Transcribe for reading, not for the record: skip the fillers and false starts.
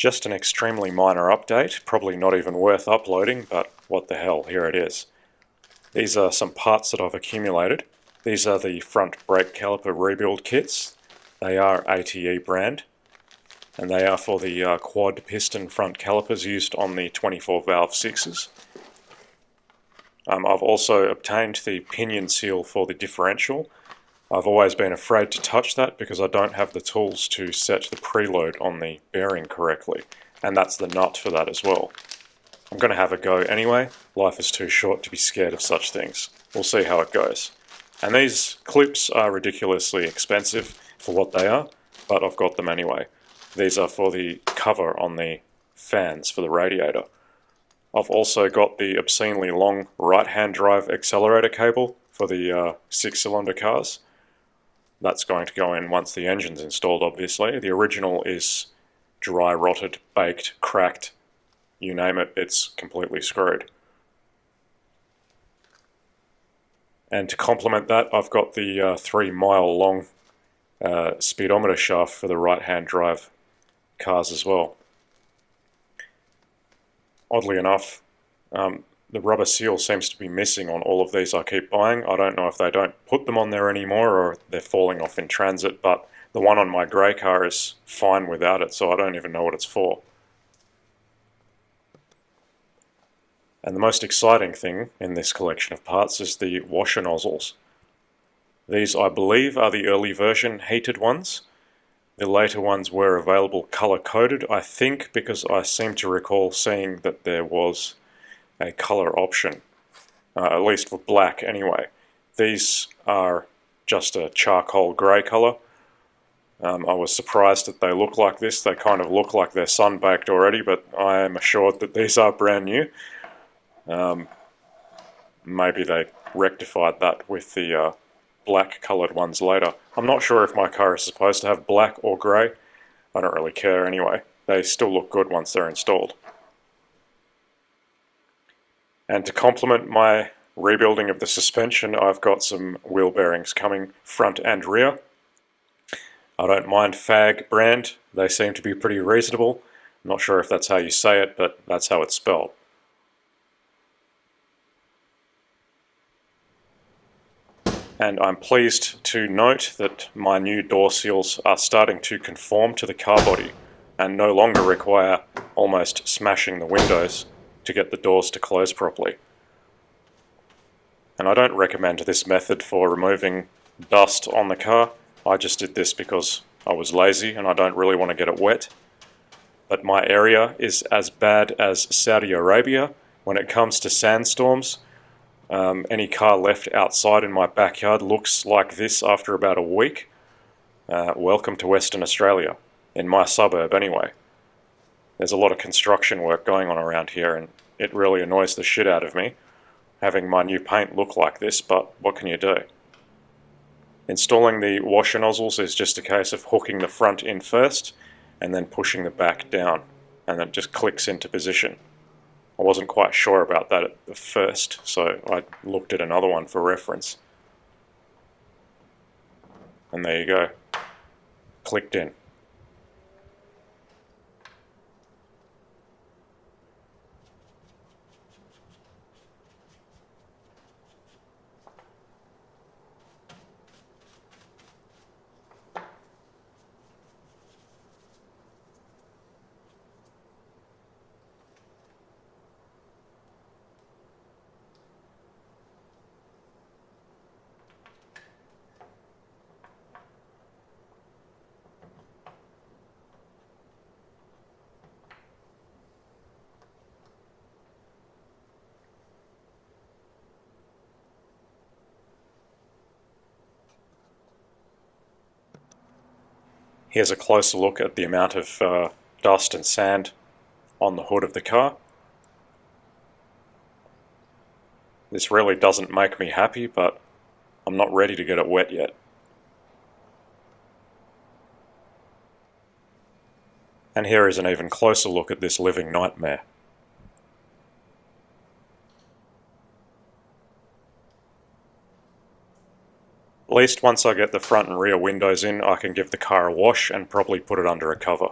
Just an extremely minor update, probably not even worth uploading, but what the hell, here it is. These are some parts that I've accumulated. These are the front brake caliper rebuild kits. They are ATE brand, and they are for the quad piston front calipers used on the 24 valve 6s. I've also obtained the pinion seal for the differential. I've always been afraid to touch that because I don't have the tools to set the preload on the bearing correctly, and that's the nut for that as well. I'm going to have a go anyway. Life is too short to be scared of such things. We'll see how it goes. And these clips are ridiculously expensive for what they are, but I've got them anyway. These are for the cover on the fans for the radiator. I've also got the obscenely long right-hand drive accelerator cable for the 6-cylinder cars. That's going to go in once the engine's installed, obviously. The original is dry, rotted, baked, cracked, you name it, it's completely screwed. And to complement that, I've got the 3-mile long speedometer shaft for the right-hand drive cars as well. Oddly enough, the rubber seal seems to be missing on all of these I keep buying. I don't know if they don't put them on there anymore or they're falling off in transit, but the one on my grey car is fine without it, so I don't even know what it's for. And the most exciting thing in this collection of parts is the washer nozzles. These, I believe, are the early version heated ones. The later ones were available colour-coded, I think, because I seem to recall seeing that there was a colour option, at least for black anyway. These are just a charcoal grey colour. I was surprised that they look like this. They kind of look like they're sun-baked already, but I am assured that these are brand new. Maybe they rectified that with the black coloured ones later. I'm not sure if my car is supposed to have black or grey. I don't really care anyway. They still look good once they're installed. And to complement my rebuilding of the suspension, I've got some wheel bearings coming front and rear. I don't mind FAG brand. They seem to be pretty reasonable. I'm not sure if that's how you say it, but that's how it's spelled. And I'm pleased to note that my new door seals are starting to conform to the car body and no longer require almost smashing the windows to get the doors to close properly. And I don't recommend this method for removing dust on the car. I just did this because I was lazy and I don't really want to get it wet. But my area is as bad as Saudi Arabia when it comes to sandstorms. Any car left outside in my backyard looks like this after about a week. Welcome to Western Australia, in my suburb anyway. There's a lot of construction work going on around here and it really annoys the shit out of me having my new paint look like this, but what can you do? Installing the washer nozzles is just a case of hooking the front in first and then pushing the back down, and it just clicks into position. I wasn't quite sure about that at the first, so I looked at another one for reference. And there you go. Clicked in. Here's a closer look at the amount of dust and sand on the hood of the car. This really doesn't make me happy, but I'm not ready to get it wet yet. And here is an even closer look at this living nightmare. At least once I get the front and rear windows in, I can give the car a wash and probably put it under a cover.